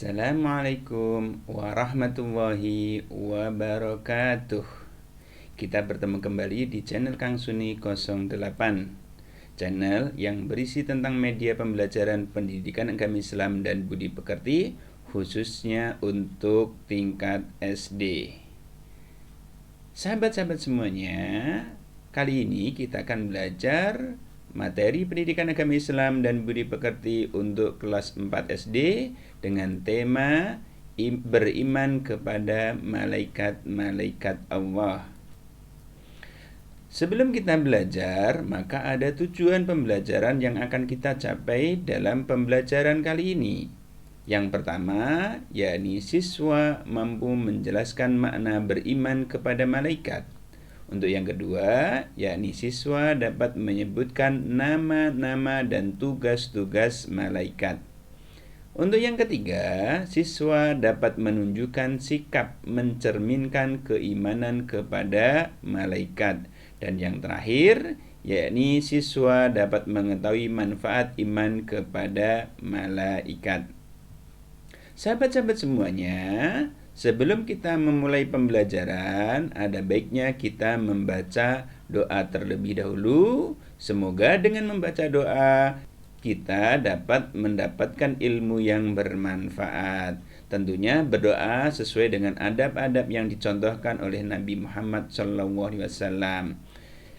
Assalamualaikum warahmatullahi wabarakatuh. Kita bertemu kembali di channel Kang Suni 08, channel yang berisi tentang media pembelajaran pendidikan agama Islam dan budi pekerti, khususnya untuk tingkat SD. Sahabat-sahabat semuanya, kali ini kita akan belajar materi pendidikan agama Islam dan budi pekerti untuk kelas 4 SD dengan tema beriman kepada malaikat-malaikat Allah. Sebelum kita belajar, maka ada tujuan pembelajaran yang akan kita capai dalam pembelajaran kali ini. Yang pertama, yakni siswa mampu menjelaskan makna beriman kepada malaikat. Untuk yang kedua, yakni siswa dapat menyebutkan nama-nama dan tugas-tugas malaikat. Untuk yang ketiga, siswa dapat menunjukkan sikap mencerminkan keimanan kepada malaikat. Dan yang terakhir, yakni siswa dapat mengetahui manfaat iman kepada malaikat. Sahabat-sahabat semuanya, sebelum kita memulai pembelajaran, ada baiknya kita membaca doa terlebih dahulu. Semoga dengan membaca doa, kita dapat mendapatkan ilmu yang bermanfaat. Tentunya berdoa sesuai dengan adab-adab yang dicontohkan oleh Nabi Muhammad SAW.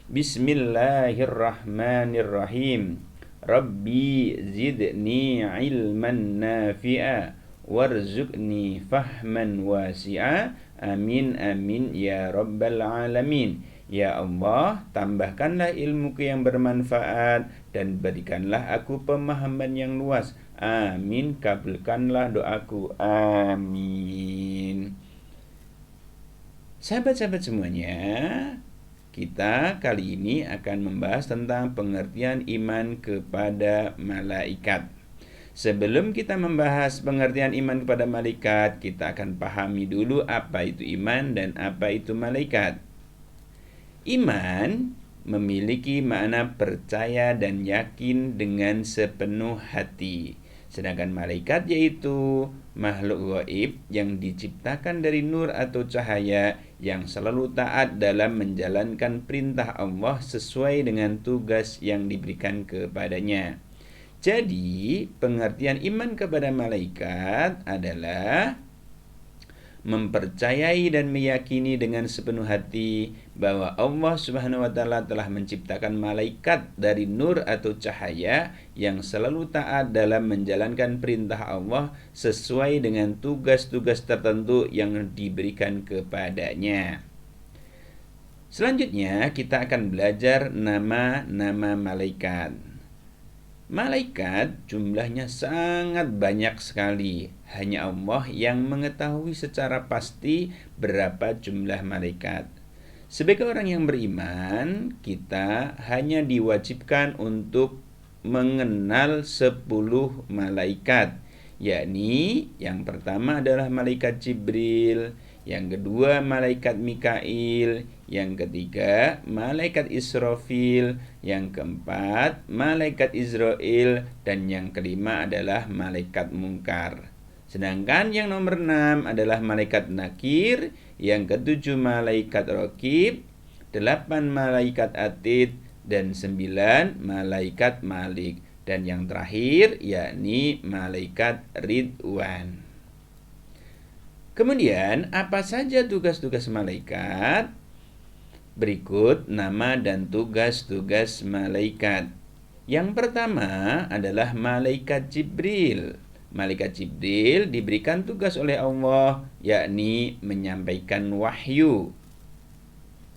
Bismillahirrahmanirrahim. Rabbi zidni ilman nafi'a warzuqni fahman wasi'a, amin amin ya rabbal alamin. Ya Allah, tambahkanlah ilmuku yang bermanfaat dan berikanlah aku pemahaman yang luas. Amin, kabulkanlah doaku. Amin. Sahabat-sahabat semuanya, kita kali ini akan membahas tentang pengertian iman kepada malaikat. Sebelum kita membahas pengertian iman kepada malaikat, kita akan pahami dulu apa itu iman dan apa itu malaikat. Iman memiliki makna percaya dan yakin dengan sepenuh hati. Sedangkan malaikat yaitu makhluk gaib yang diciptakan dari nur atau cahaya yang selalu taat dalam menjalankan perintah Allah sesuai dengan tugas yang diberikan kepadanya. Jadi, pengertian iman kepada malaikat adalah mempercayai dan meyakini dengan sepenuh hati bahwa Allah Subhanahu wa taala telah menciptakan malaikat dari nur atau cahaya yang selalu taat dalam menjalankan perintah Allah sesuai dengan tugas-tugas tertentu yang diberikan kepadanya. Selanjutnya, kita akan belajar nama-nama malaikat. Malaikat jumlahnya sangat banyak sekali. Hanya Allah yang mengetahui secara pasti berapa jumlah malaikat. Sebagai orang yang beriman, kita hanya diwajibkan untuk mengenal 10 malaikat. Yakni yang pertama adalah malaikat Jibril, yang kedua malaikat Mikail, yang ketiga malaikat Israfil, yang keempat malaikat Israel, dan yang kelima adalah malaikat Munkar. Sedangkan yang nomor 6 adalah malaikat Nakir, yang ketujuh malaikat Raqib, 8 malaikat Atid, dan 9 malaikat Malik. Dan yang terakhir yakni malaikat Ridwan. Kemudian, apa saja tugas-tugas malaikat? Berikut nama dan tugas-tugas malaikat. Yang pertama adalah malaikat Jibril. Malaikat Jibril diberikan tugas oleh Allah, yakni menyampaikan wahyu.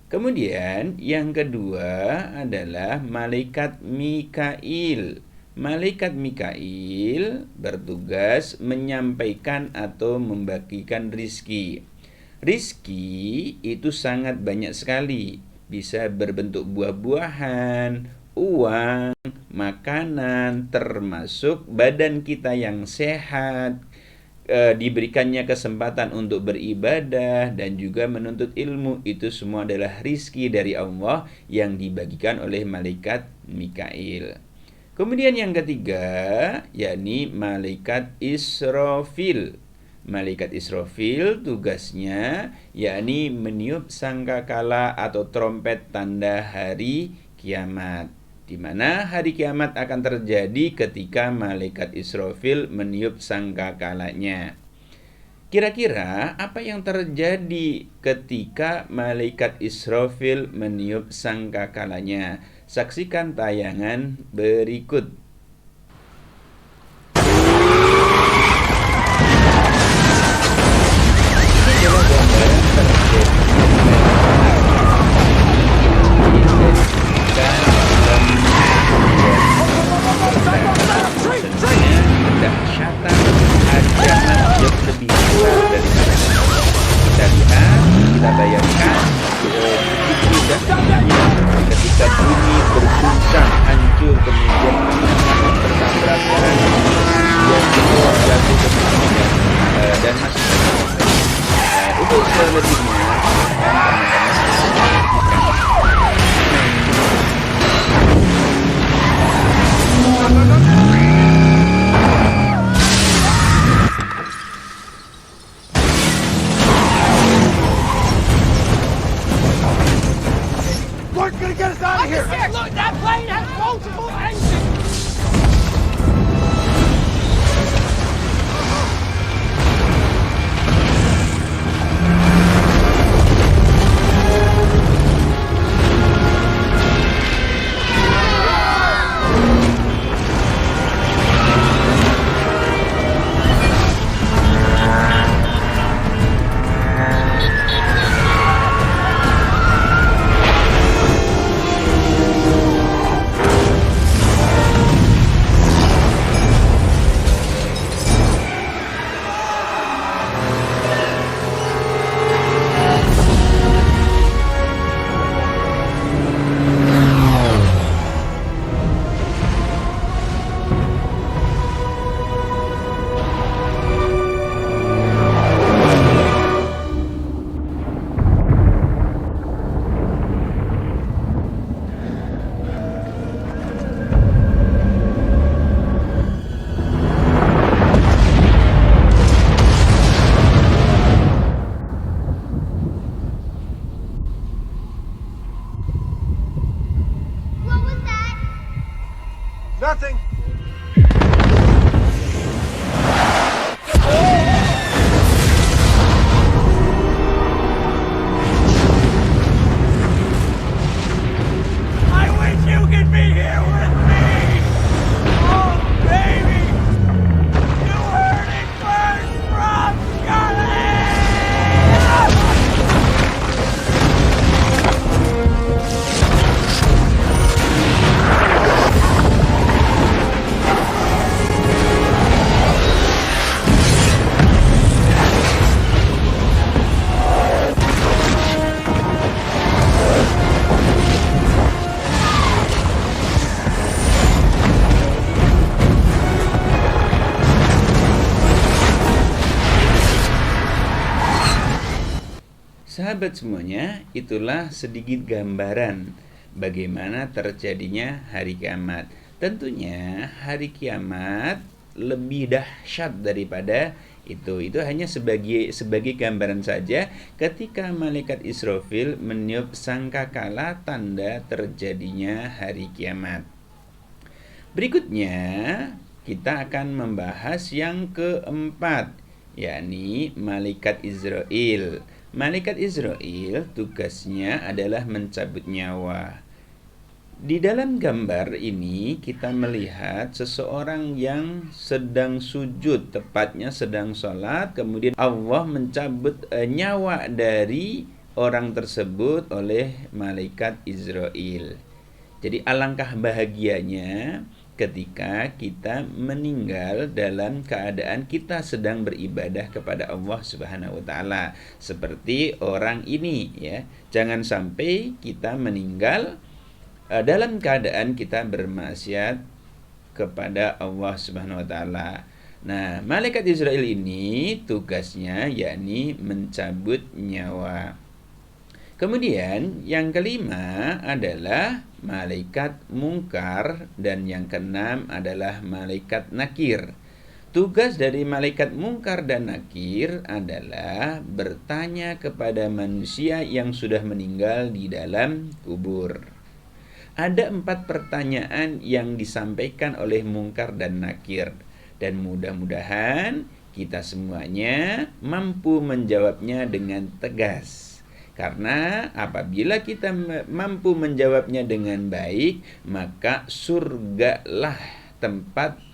Kemudian, yang kedua adalah malaikat Mikail. Malaikat Mikail bertugas menyampaikan atau membagikan rizki. Rizki itu sangat banyak sekali. Bisa berbentuk buah-buahan, uang, makanan, termasuk badan kita yang sehat, diberikannya kesempatan untuk beribadah dan juga menuntut ilmu. Itu semua adalah rizki dari Allah yang dibagikan oleh malaikat Mikail. Kemudian yang ketiga, yakni malaikat Israfil. Malaikat Israfil tugasnya yakni meniup sangkakala atau trompet tanda hari kiamat. Di mana hari kiamat akan terjadi ketika malaikat Israfil meniup sangkakalanya. Kira-kira apa yang terjadi ketika malaikat Israfil meniup sangkakalanya? Saksikan tayangan berikut. Ini adalah gambaran terjadi dahsyatan ancaman yang lebih besar daripada kita lihat, kita bayangkan begitu dahsyatnya ketika bumi berguncang hancur, kemudian anak-anak bertabrakan, kemudian semua jatuh ke bumi dan masih banyak. Untuk selebihnya We're gonna get us out of here! Look, that plane has multiple engines! What was that? Nothing! I wish you could be here with me! Oh, baby! You heard it first from Charlie! Sahabat semuanya, itulah sedikit gambaran bagaimana terjadinya hari kiamat. Tentunya hari kiamat lebih dahsyat daripada itu. Itu hanya sebagai gambaran saja ketika malaikat Israfil meniup sangkakala tanda terjadinya hari kiamat. Berikutnya kita akan membahas yang keempat, yakni malaikat Israel. Malaikat Israel tugasnya adalah mencabut nyawa. Di dalam gambar ini kita melihat seseorang yang sedang sujud, tepatnya sedang sholat, kemudian Allah mencabut nyawa dari orang tersebut oleh malaikat Israel. Jadi alangkah bahagianya ketika kita meninggal dalam keadaan kita sedang beribadah kepada Allah Subhanahu wa taala, seperti orang ini ya. Jangan sampai kita meninggal dalam keadaan kita bermaksiat kepada Allah Subhanahu wa taala. Nah, malaikat Israel ini tugasnya yakni mencabut nyawa. Kemudian yang kelima adalah malaikat mungkar dan yang keenam adalah malaikat nakir. Tugas dari malaikat mungkar dan nakir adalah bertanya kepada manusia yang sudah meninggal di dalam kubur. Ada 4 pertanyaan yang disampaikan oleh mungkar dan nakir, dan mudah-mudahan kita semuanya mampu menjawabnya dengan tegas. Karena apabila kita mampu menjawabnya dengan baik, maka surgalah tempat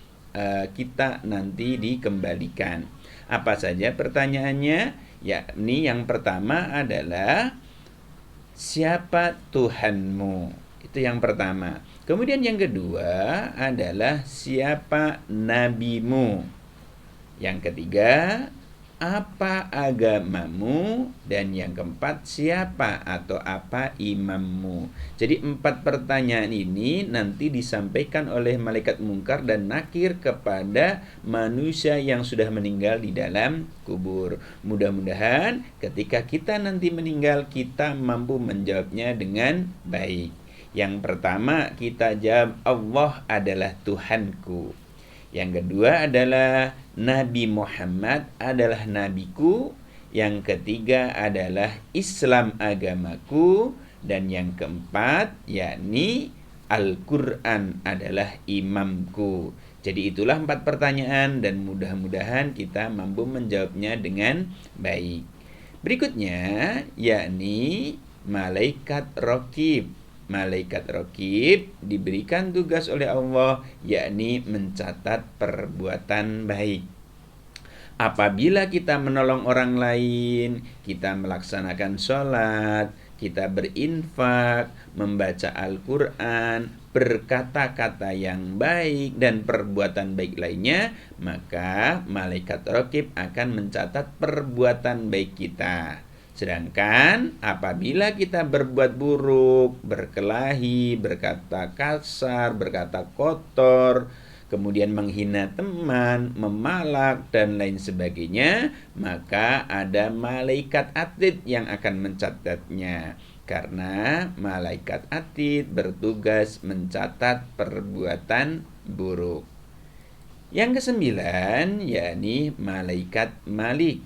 kita nanti dikembalikan. Apa saja pertanyaannya? Yakni yang pertama adalah siapa Tuhanmu? Itu yang pertama. Kemudian yang kedua adalah siapa nabimu? Yang ketiga, apa agamamu? Dan yang keempat, siapa atau apa imammu? Jadi 4 pertanyaan ini nanti disampaikan oleh malaikat mungkar dan nakir kepada manusia yang sudah meninggal di dalam kubur. Mudah-mudahan ketika kita nanti meninggal, kita mampu menjawabnya dengan baik. Yang pertama kita jawab, Allah adalah Tuhanku. Yang kedua adalah Nabi Muhammad adalah nabiku. Yang ketiga adalah Islam agamaku. Dan yang keempat yakni Al-Quran adalah imamku. Jadi itulah 4 pertanyaan dan mudah-mudahan kita mampu menjawabnya dengan baik. Berikutnya yakni malaikat raqib. Malaikat raqib diberikan tugas oleh Allah yakni mencatat perbuatan baik. Apabila kita menolong orang lain, kita melaksanakan sholat, kita berinfak, membaca Al-Quran, berkata-kata yang baik dan perbuatan baik lainnya, maka malaikat raqib akan mencatat perbuatan baik kita. Sedangkan apabila kita berbuat buruk, berkelahi, berkata kasar, berkata kotor, kemudian menghina teman, memalak, dan lain sebagainya, maka ada malaikat atid yang akan mencatatnya. Karena malaikat atid bertugas mencatat perbuatan buruk. Yang kesembilan, yakni malaikat malik.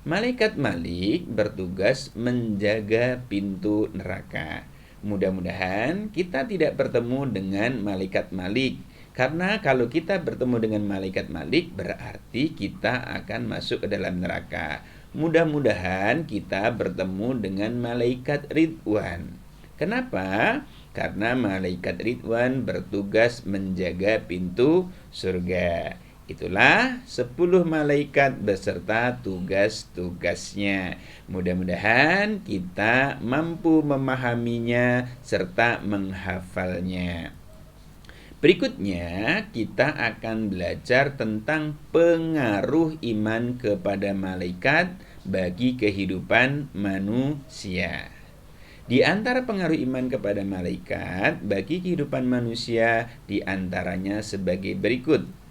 Malaikat Malik bertugas menjaga pintu neraka. Mudah-mudahan kita tidak bertemu dengan malaikat Malik. Karena kalau kita bertemu dengan malaikat Malik berarti kita akan masuk ke dalam neraka. Mudah-mudahan kita bertemu dengan malaikat Ridwan. Kenapa? Karena malaikat Ridwan bertugas menjaga pintu surga. Itulah 10 malaikat beserta tugas-tugasnya. Mudah-mudahan kita mampu memahaminya serta menghafalnya. Berikutnya kita akan belajar tentang pengaruh iman kepada malaikat bagi kehidupan manusia. Di antara pengaruh iman kepada malaikat bagi kehidupan manusia di antaranya sebagai berikut.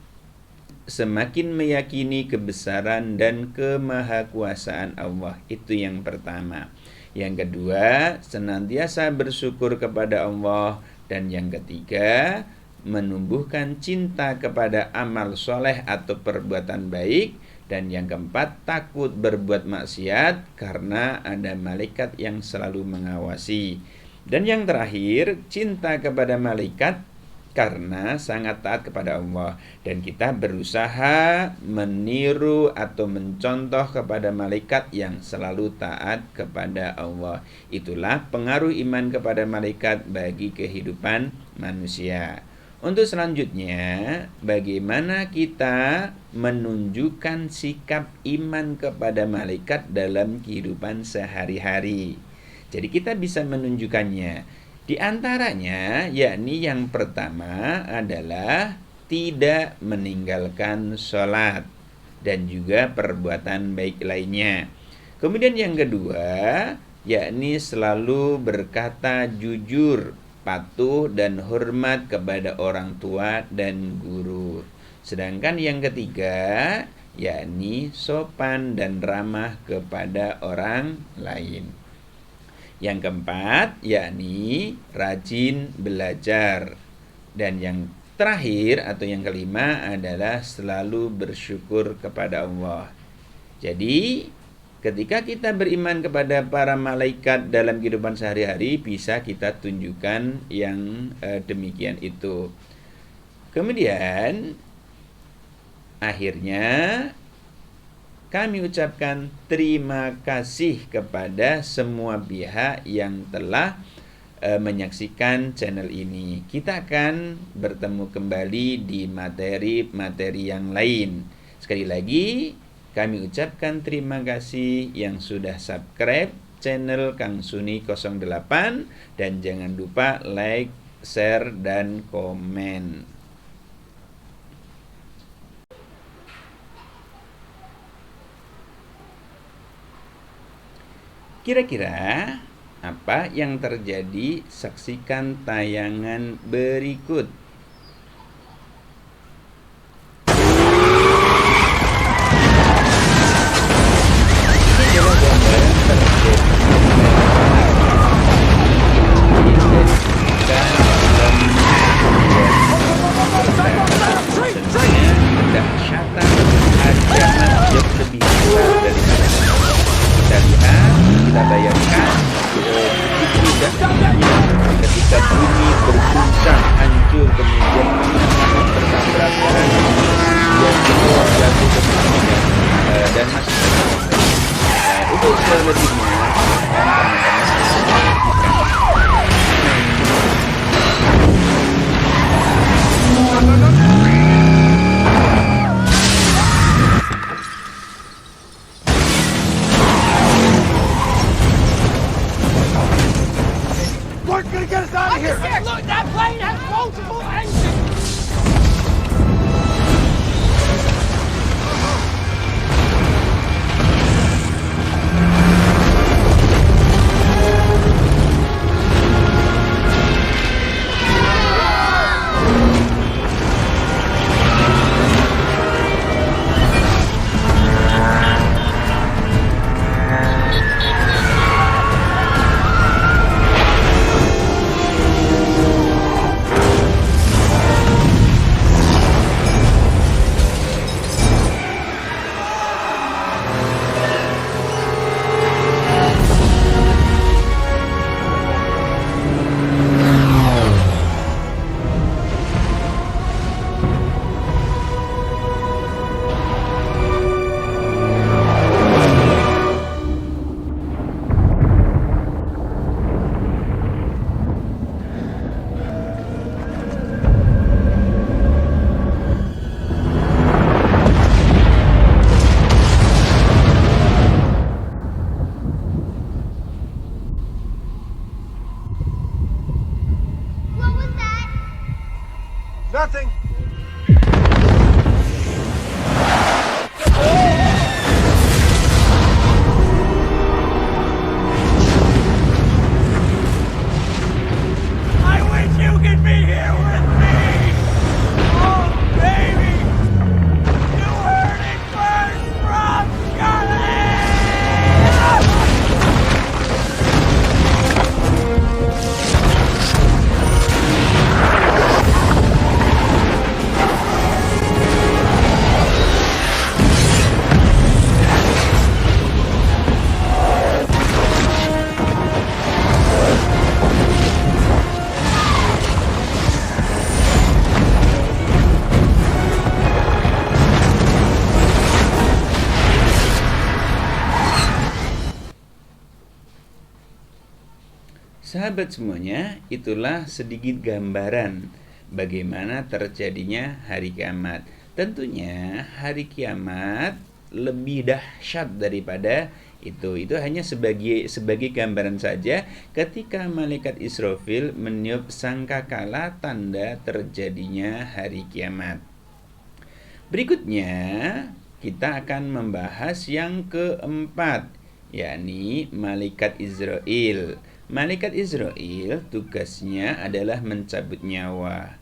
Semakin meyakini kebesaran dan kemahakuasaan Allah. Itu yang pertama. Yang kedua, senantiasa bersyukur kepada Allah. Dan yang ketiga, menumbuhkan cinta kepada amal soleh atau perbuatan baik. Dan yang keempat, takut berbuat maksiat karena ada malaikat yang selalu mengawasi. Dan yang terakhir, cinta kepada malaikat karena sangat taat kepada Allah. Dan kita berusaha meniru atau mencontoh kepada malaikat yang selalu taat kepada Allah. Itulah pengaruh iman kepada malaikat bagi kehidupan manusia. Untuk selanjutnya, bagaimana kita menunjukkan sikap iman kepada malaikat dalam kehidupan sehari-hari. Jadi kita bisa menunjukkannya. Di antaranya, yakni yang pertama adalah tidak meninggalkan sholat dan juga perbuatan baik lainnya. Kemudian yang kedua, yakni selalu berkata jujur, patuh dan hormat kepada orang tua dan guru. Sedangkan yang ketiga, yakni sopan dan ramah kepada orang lain. Yang keempat, yakni rajin belajar. Dan yang terakhir atau yang kelima adalah selalu bersyukur kepada Allah. Jadi, ketika kita beriman kepada para malaikat dalam kehidupan sehari-hari, bisa kita tunjukkan yang demikian itu. Kemudian, akhirnya kami ucapkan terima kasih kepada semua pihak yang telah menyaksikan channel ini. Kita akan bertemu kembali di materi-materi yang lain. Sekali lagi, kami ucapkan terima kasih yang sudah subscribe channel Kang Suni 08 dan jangan lupa like, share, dan komen. Kira-kira apa yang terjadi? Saksikan tayangan berikut. Ini adalah gambaran terjadi tentunya kedahsyatan ancaman yang lebih besar daripada kita lihat, kita bayangkan ketika bumi berguncang hancur, kemudian bertabrakan, kemudian jatuh ke bumi dan masih untuk selebihnya We're gonna get us out of here! Look, that plane has multiple engines! What was that? Nothing! I wish you could be here with me! Oh, baby! You heard it first from Scarlett! Sahabat semuanya, itulah sedikit gambaran bagaimana terjadinya hari kiamat. Tentunya hari kiamat lebih dahsyat daripada itu. Itu hanya sebagai gambaran saja ketika malaikat Israfil meniup sangkakala tanda terjadinya hari kiamat. Berikutnya kita akan membahas yang keempat, yakni malaikat Israel. Malaikat Israel tugasnya adalah mencabut nyawa.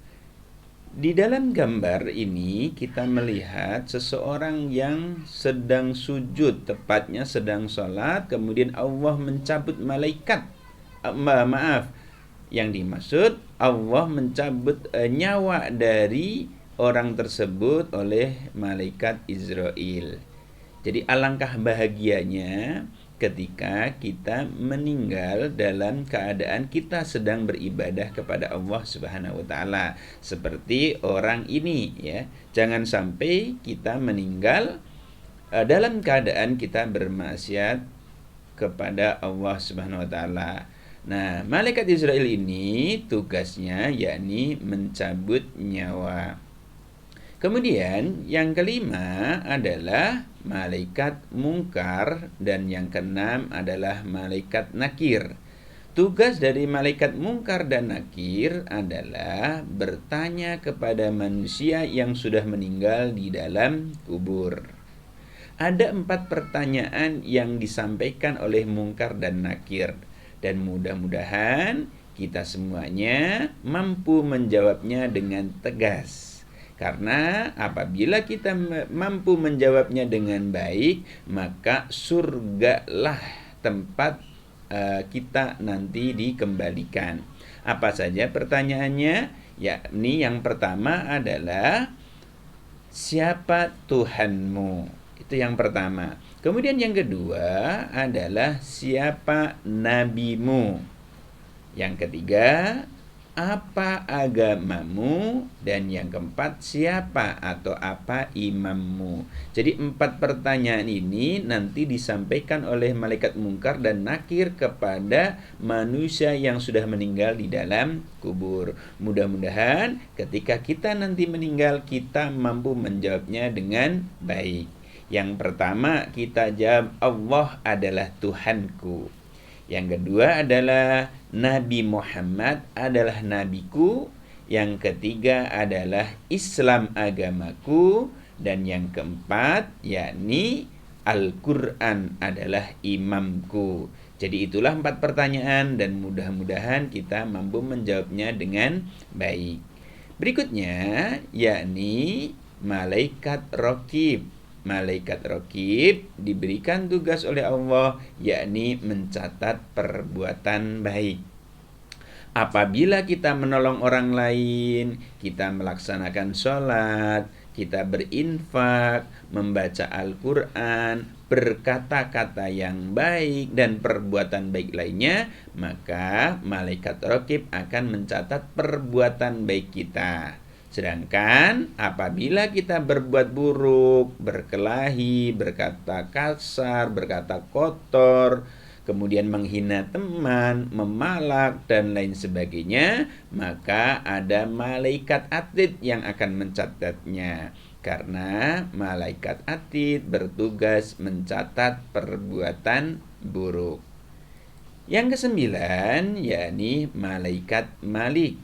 Di dalam gambar ini kita melihat seseorang yang sedang sujud, tepatnya sedang sholat, kemudian Allah mencabut malaikat maaf, yang dimaksud Allah mencabut nyawa dari orang tersebut oleh malaikat Israel. Jadi alangkah bahagianya ketika kita meninggal dalam keadaan kita sedang beribadah kepada Allah Subhanahu wa taala. Seperti orang ini ya. Jangan sampai kita meninggal dalam keadaan kita bermaksiat kepada Allah Subhanahu wa taala. Nah, malaikat Israel ini tugasnya yakni mencabut nyawa. Kemudian yang kelima adalah malaikat mungkar dan yang keenam adalah malaikat nakir. Tugas dari malaikat mungkar dan nakir adalah bertanya kepada manusia yang sudah meninggal di dalam kubur. Ada 4 pertanyaan yang disampaikan oleh mungkar dan nakir, dan mudah-mudahan kita semuanya mampu menjawabnya dengan tegas. Karena apabila kita mampu menjawabnya dengan baik, maka surgalah tempat kita nanti dikembalikan. Apa saja pertanyaannya? Yakni yang pertama adalah, siapa Tuhanmu? Itu yang pertama. Kemudian yang kedua adalah, siapa nabimu? Yang ketiga, apa agamamu? Dan yang keempat, siapa atau apa imammu? Jadi 4 pertanyaan ini nanti disampaikan oleh malaikat mungkar dan nakir kepada manusia yang sudah meninggal di dalam kubur. Mudah-mudahan ketika kita nanti meninggal, kita mampu menjawabnya dengan baik. Yang pertama kita jawab, Allah adalah Tuhanku. Yang kedua adalah, Nabi Muhammad adalah nabiku. Yang ketiga adalah, Islam agamaku. Dan yang keempat yakni Al-Quran adalah imamku. Jadi itulah 4 pertanyaan dan mudah-mudahan kita mampu menjawabnya dengan baik. Berikutnya yakni malaikat raqib. Malaikat raqib diberikan tugas oleh Allah yakni mencatat perbuatan baik. Apabila kita menolong orang lain, kita melaksanakan sholat, kita berinfak, membaca Al-Quran, berkata-kata yang baik dan perbuatan baik lainnya, maka malaikat raqib akan mencatat perbuatan baik kita. Sedangkan apabila kita berbuat buruk, berkelahi, berkata kasar, berkata kotor, kemudian menghina teman, memalak, dan lain sebagainya, maka ada malaikat atid yang akan mencatatnya. Karena malaikat atid bertugas mencatat perbuatan buruk. Yang kesembilan, yakni malaikat malik.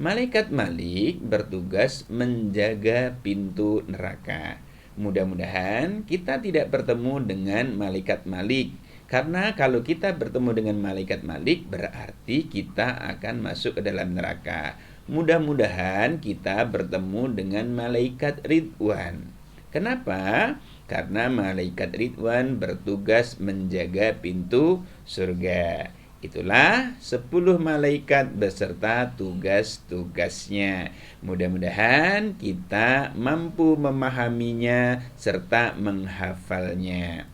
Malaikat Malik bertugas menjaga pintu neraka. Mudah-mudahan kita tidak bertemu dengan malaikat Malik. Karena kalau kita bertemu dengan malaikat Malik, berarti kita akan masuk ke dalam neraka. Mudah-mudahan kita bertemu dengan malaikat Ridwan. Kenapa? Karena malaikat Ridwan bertugas menjaga pintu surga. Itulah 10 malaikat beserta tugas-tugasnya. Mudah-mudahan kita mampu memahaminya serta menghafalnya.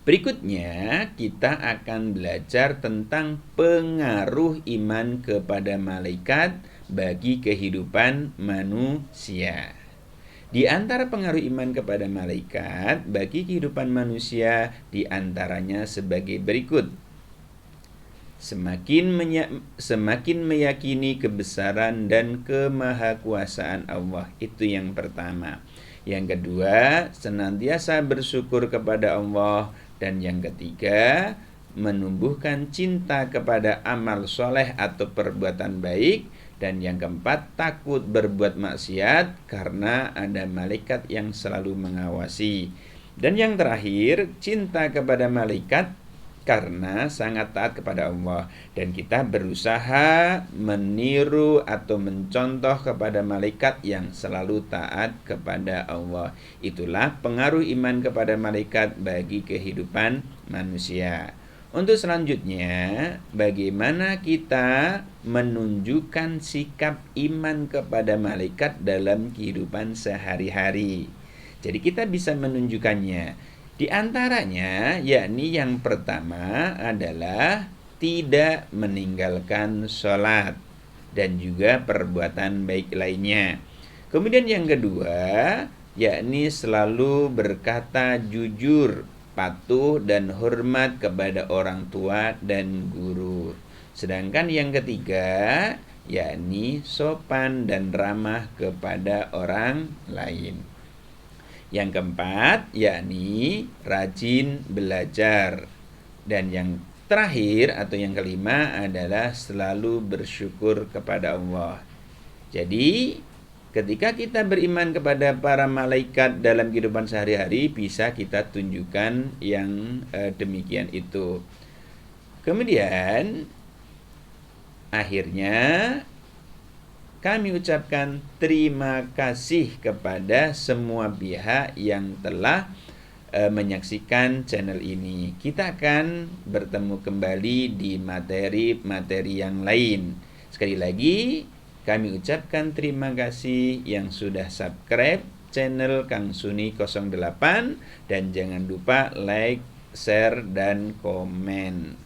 Berikutnya kita akan belajar tentang pengaruh iman kepada malaikat bagi kehidupan manusia. Di antara pengaruh iman kepada malaikat bagi kehidupan manusia diantaranya sebagai berikut. Semakin meyakini kebesaran dan kemahakuasaan Allah. Itu yang pertama. Yang kedua, senantiasa bersyukur kepada Allah. Dan yang ketiga, menumbuhkan cinta kepada amal soleh atau perbuatan baik. Dan yang keempat, takut berbuat maksiat karena ada malaikat yang selalu mengawasi. Dan yang terakhir, cinta kepada malaikat karena sangat taat kepada Allah. Dan kita berusaha meniru atau mencontoh kepada malaikat yang selalu taat kepada Allah. Itulah pengaruh iman kepada malaikat bagi kehidupan manusia. Untuk selanjutnya, bagaimana kita menunjukkan sikap iman kepada malaikat dalam kehidupan sehari-hari. Jadi kita bisa menunjukkannya. Di antaranya, yakni yang pertama adalah tidak meninggalkan sholat dan juga perbuatan baik lainnya. Kemudian yang kedua, yakni selalu berkata jujur, patuh dan hormat kepada orang tua dan guru. Sedangkan yang ketiga, yakni sopan dan ramah kepada orang lain. Yang keempat, yakni rajin belajar. Dan yang terakhir atau yang kelima adalah selalu bersyukur kepada Allah. Jadi, ketika kita beriman kepada para malaikat dalam kehidupan sehari-hari, bisa kita tunjukkan yang demikian itu. Kemudian, akhirnya kami ucapkan terima kasih kepada semua pihak yang telah menyaksikan channel ini. Kita akan bertemu kembali di materi-materi yang lain. Sekali lagi, kami ucapkan terima kasih yang sudah subscribe channel Kang Suni 08 dan jangan lupa like, share, dan komen.